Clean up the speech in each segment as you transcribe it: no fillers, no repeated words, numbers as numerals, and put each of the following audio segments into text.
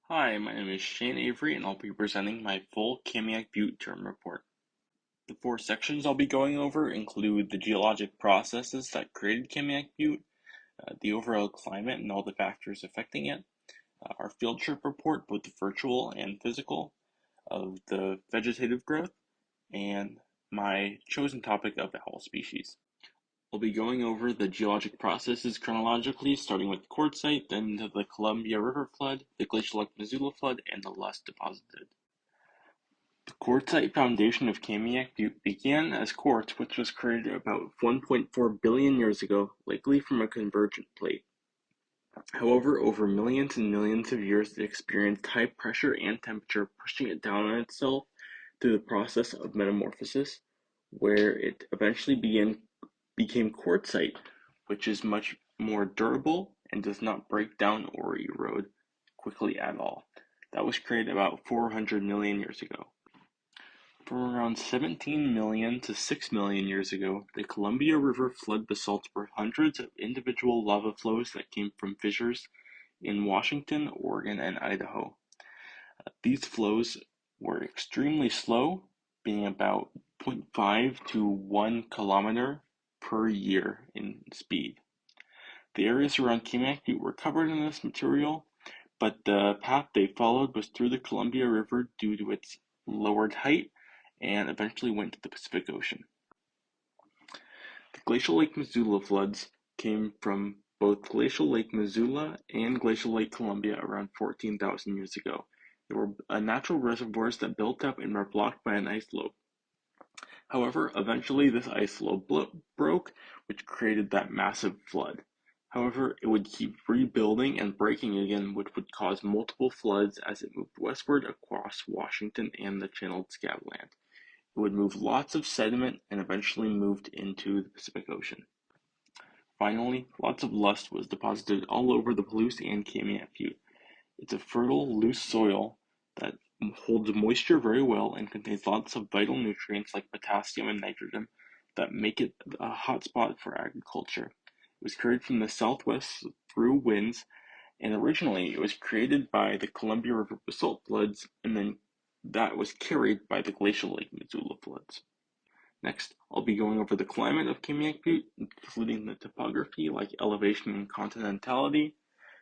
Hi, my name is Shane Avery and I'll be presenting my full Kamiak Butte term report. The four sections I'll be going over include the geologic processes that created Kamiak Butte, the overall climate and all the factors affecting it, our field trip report, both the virtual and physical, of the vegetative growth, and my chosen topic of owl species. I'll be going over the geologic processes chronologically, starting with the quartzite, then into the Columbia River flood, the glacial Lake Missoula flood, and the loess deposited. The quartzite foundation of Kamiak Butte began as quartz, which was created about 1.4 billion years ago, likely from a convergent plate. However, over millions and millions of years, it experienced high pressure and temperature, pushing it down on itself through the process of metamorphosis, where it eventually became quartzite, which is much more durable and does not break down or erode quickly at all. That was created about 400 million years ago. From around 17 million to 6 million years ago, the Columbia River flood basalts were hundreds of individual lava flows that came from fissures in Washington, Oregon, and Idaho. These flows were extremely slow, being about 0.5 to 1 kilometer per year in speed. The areas around Kamiak Butte were covered in this material, but the path they followed was through the Columbia River due to its lowered height and eventually went to the Pacific Ocean. The glacial Lake Missoula floods came from both glacial Lake Missoula and glacial Lake Columbia around 14,000 years ago. They were natural reservoirs that built up and were blocked by an ice floe. However, eventually this ice floe broke, which created that massive flood. However, it would keep rebuilding and breaking again, which would cause multiple floods as it moved westward across Washington and the channeled Scabland. It would move lots of sediment and eventually moved into the Pacific Ocean. Finally, lots of loess was deposited all over the Palouse and Kamiak Butte. It's a fertile, loose soil that holds moisture very well and contains lots of vital nutrients like potassium and nitrogen that make it a hot spot for agriculture. It was created from the southwest through winds, and originally it was created by the Columbia River basalt floods, and then that was carried by the glacial Lake Missoula floods. Next, I'll be going over the climate of Kamiak Butte, including the topography like elevation and continentality,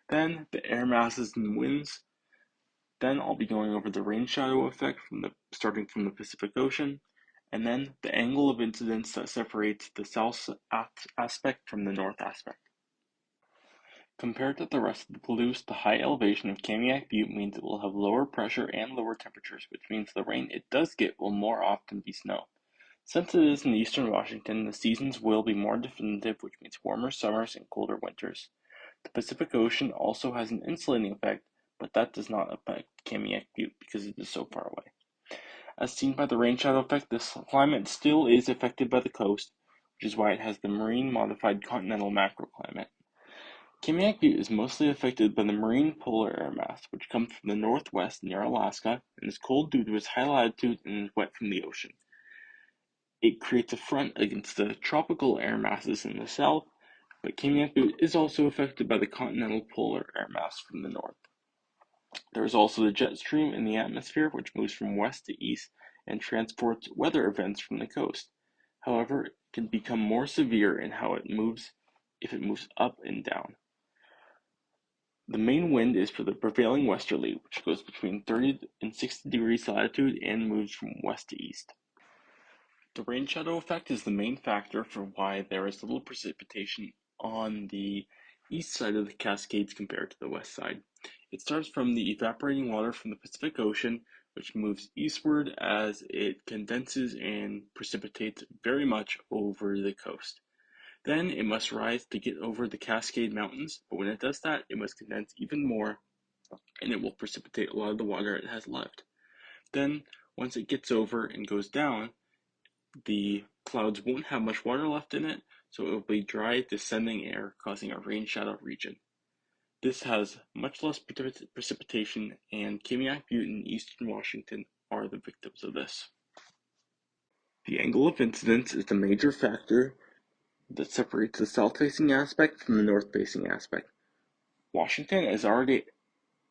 then the air masses and winds. Then I'll be going over the rain shadow effect starting from the Pacific Ocean, and then the angle of incidence that separates the south aspect from the north aspect. Compared to the rest of the Palouse, the high elevation of Kamiak Butte means it will have lower pressure and lower temperatures, which means the rain it does get will more often be snow. Since it is in eastern Washington, the seasons will be more definitive, which means warmer summers and colder winters. The Pacific Ocean also has an insulating effect, but that does not affect Kamiak Butte because it is so far away. As seen by the rain shadow effect, this climate still is affected by the coast, which is why it has the marine modified continental macroclimate. Kamiak Butte is mostly affected by the marine polar air mass, which comes from the northwest near Alaska and is cold due to its high latitude and is wet from the ocean. It creates a front against the tropical air masses in the south, but Kamiak Butte is also affected by the continental polar air mass from the north. There is also the jet stream in the atmosphere, which moves from west to east and transports weather events from the coast. However, it can become more severe in how it moves if it moves up and down. The main wind is for the prevailing westerly, which goes between 30 and 60 degrees latitude and moves from west to east. The rain shadow effect is the main factor for why there is little precipitation on the east side of the Cascades compared to the west side. It starts from the evaporating water from the Pacific Ocean, which moves eastward as it condenses and precipitates very much over the coast. Then it must rise to get over the Cascade Mountains, but when it does that, it must condense even more, and it will precipitate a lot of the water it has left. Then, once it gets over and goes down, the clouds won't have much water left in it, so it will be dry, descending air, causing a rain shadow region. This has much less precipitation, and Kamiak Butte and eastern Washington are the victims of this. The angle of incidence is the major factor that separates the south-facing aspect from the north-facing aspect. Washington is already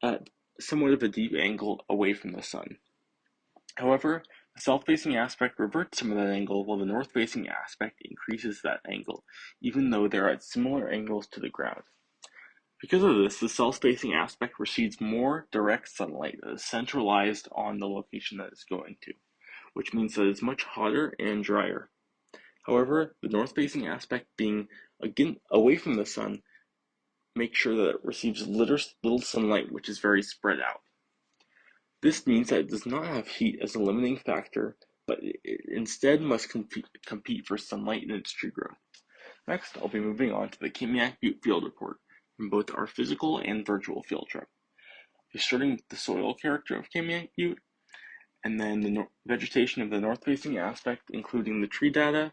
at somewhat of a deep angle away from the sun. However, the south-facing aspect reverts some of that angle, while the north-facing aspect increases that angle, even though they're at similar angles to the ground. Because of this, the south-facing aspect receives more direct sunlight that is centralized on the location that it's going to, which means that it's much hotter and drier. However, the north-facing aspect, being again away from the sun, makes sure that it receives little sunlight, which is very spread out. This means that it does not have heat as a limiting factor, but it instead must compete for sunlight in its tree growth. Next, I'll be moving on to the Kamiak Butte field report from both our physical and virtual field trip. We're starting with the soil character of Kamiak Butte, and then the vegetation of the north-facing aspect, including the tree data,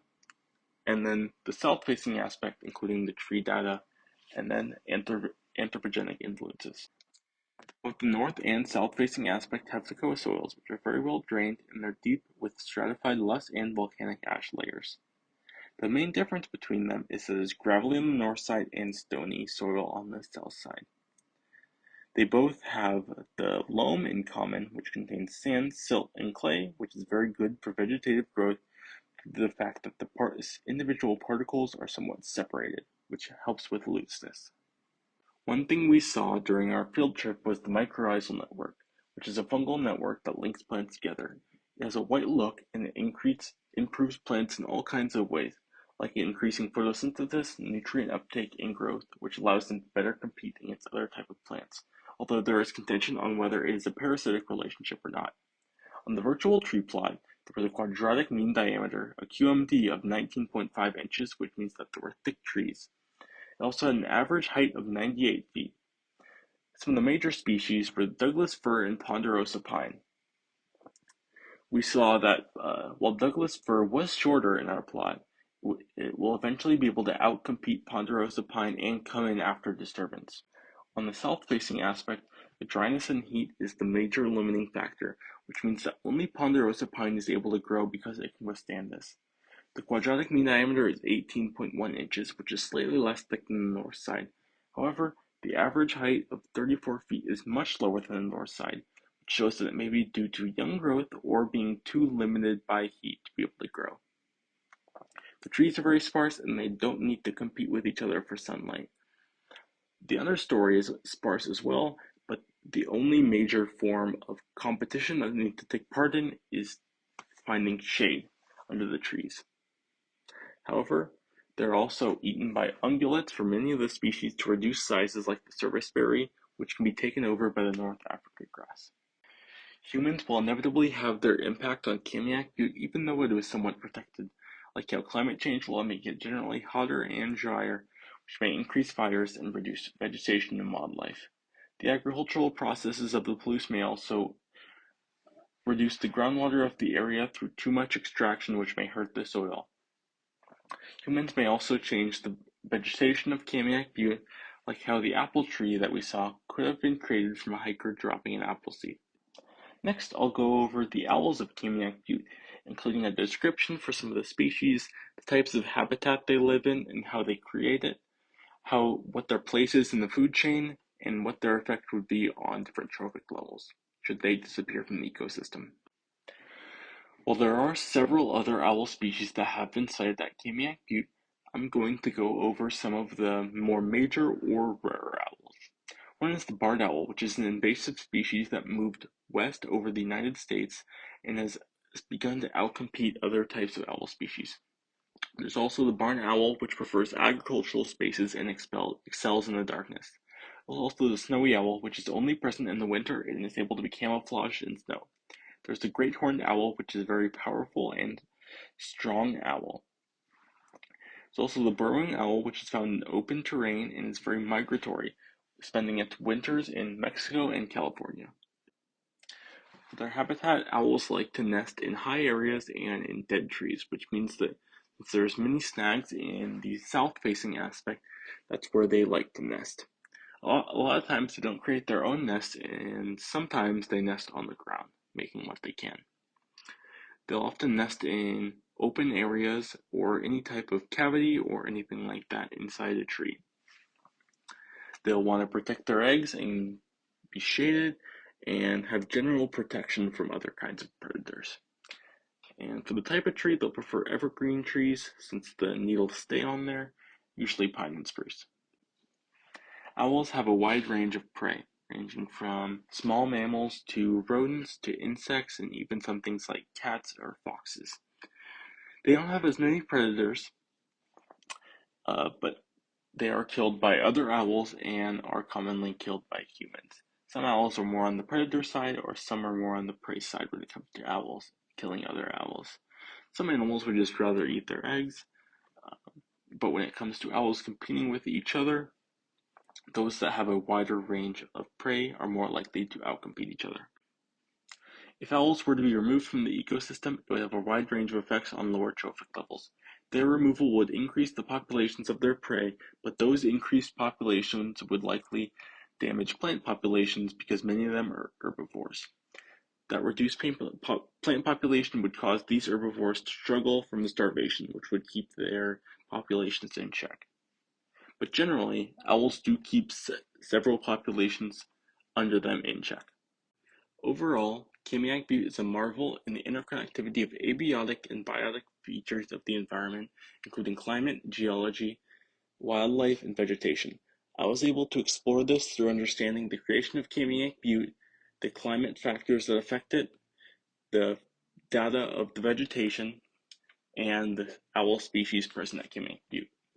and then the south-facing aspect, including the tree data, and then anthropogenic influences. Both the north and south-facing aspect have Toccoa soils, which are very well drained and are deep with stratified loess and volcanic ash layers. The main difference between them is that it is gravelly on the north side and stony soil on the south side. They both have the loam in common, which contains sand, silt, and clay, which is very good for vegetative growth due to the fact that the individual particles are somewhat separated, which helps with looseness. One thing we saw during our field trip was the mycorrhizal network, which is a fungal network that links plants together. It has a white look and it improves plants in all kinds of ways, like increasing photosynthesis, nutrient uptake, and growth, which allows them to better compete against other types of plants, although there is contention on whether it is a parasitic relationship or not. On the virtual tree plot, there was a quadratic mean diameter, a QMD of 19.5 inches, which means that there were thick trees. It also had an average height of 98 feet. Some of the major species were the Douglas fir and ponderosa pine. We saw that while Douglas fir was shorter in our plot, it will eventually be able to outcompete ponderosa pine and come in after disturbance. On the south-facing aspect, the dryness and heat is the major limiting factor, which means that only ponderosa pine is able to grow because it can withstand this. The quadratic mean diameter is 18.1 inches, which is slightly less thick than the north side. However, the average height of 34 feet is much lower than the north side, which shows that it may be due to young growth or being too limited by heat to be able to grow. The trees are very sparse and they don't need to compete with each other for sunlight. The understory is sparse as well, but the only major form of competition that they need to take part in is finding shade under the trees. However, they're also eaten by ungulates for many of the species to reduce sizes like the serviceberry, which can be taken over by the North African grass. Humans will inevitably have their impact on Kamiak Butte even though it is somewhat protected, like how climate change will make it generally hotter and drier, which may increase fires and reduce vegetation and wildlife. The agricultural processes of the Palouse may also reduce the groundwater of the area through too much extraction, which may hurt the soil. Humans may also change the vegetation of Kamiak Butte, like how the apple tree that we saw could have been created from a hiker dropping an apple seed. Next, I'll go over the owls of Kamiak Butte, including a description for some of the species, the types of habitat they live in and how they create it, what their place is in the food chain, and what their effect would be on different trophic levels, should they disappear from the ecosystem. While there are several other owl species that have been sighted at Kamiak Butte, I'm going to go over some of the more major or rarer owls. One is the barred owl, which is an invasive species that moved west over the United States and has begun to outcompete other types of owl species. There's also the barn owl, which prefers agricultural spaces and excels in the darkness. There's also the snowy owl, which is only present in the winter and is able to be camouflaged in snow. There's the great horned owl, which is a very powerful and strong owl. There's also the burrowing owl, which is found in open terrain and is very migratory, spending its winters in Mexico and California. For their habitat, owls like to nest in high areas and in dead trees, which means that since there's many snags in the south-facing aspect, that's where they like to nest. A lot of times they don't create their own nest, and sometimes they nest on the ground, making what they can. They'll often nest in open areas or any type of cavity or anything like that inside a tree. They'll want to protect their eggs and be shaded, and have general protection from other kinds of predators. And for the type of tree, they'll prefer evergreen trees since the needles stay on there, usually pine and spruce. Owls have a wide range of prey, ranging from small mammals to rodents to insects and even some things like cats or foxes. They don't have as many predators, but they are killed by other owls and are commonly killed by humans. Some owls are more on the predator side, or some are more on the prey side when it comes to owls, killing other owls. Some animals would just rather eat their eggs, but when it comes to owls competing with each other, those that have a wider range of prey are more likely to outcompete each other. If owls were to be removed from the ecosystem, it would have a wide range of effects on lower trophic levels. Their removal would increase the populations of their prey, but those increased populations would likely damage plant populations because many of them are herbivores. That reduced plant population would cause these herbivores to struggle from starvation, which would keep their populations in check. But generally, owls do keep several populations under them in check. Overall, Kamiak Butte is a marvel in the interconnectivity of abiotic and biotic features of the environment, including climate, geology, wildlife, and vegetation. I was able to explore this through understanding the creation of Kamiak Butte, the climate factors that affect it, the data of the vegetation, and the owl species present at Kamiak Butte.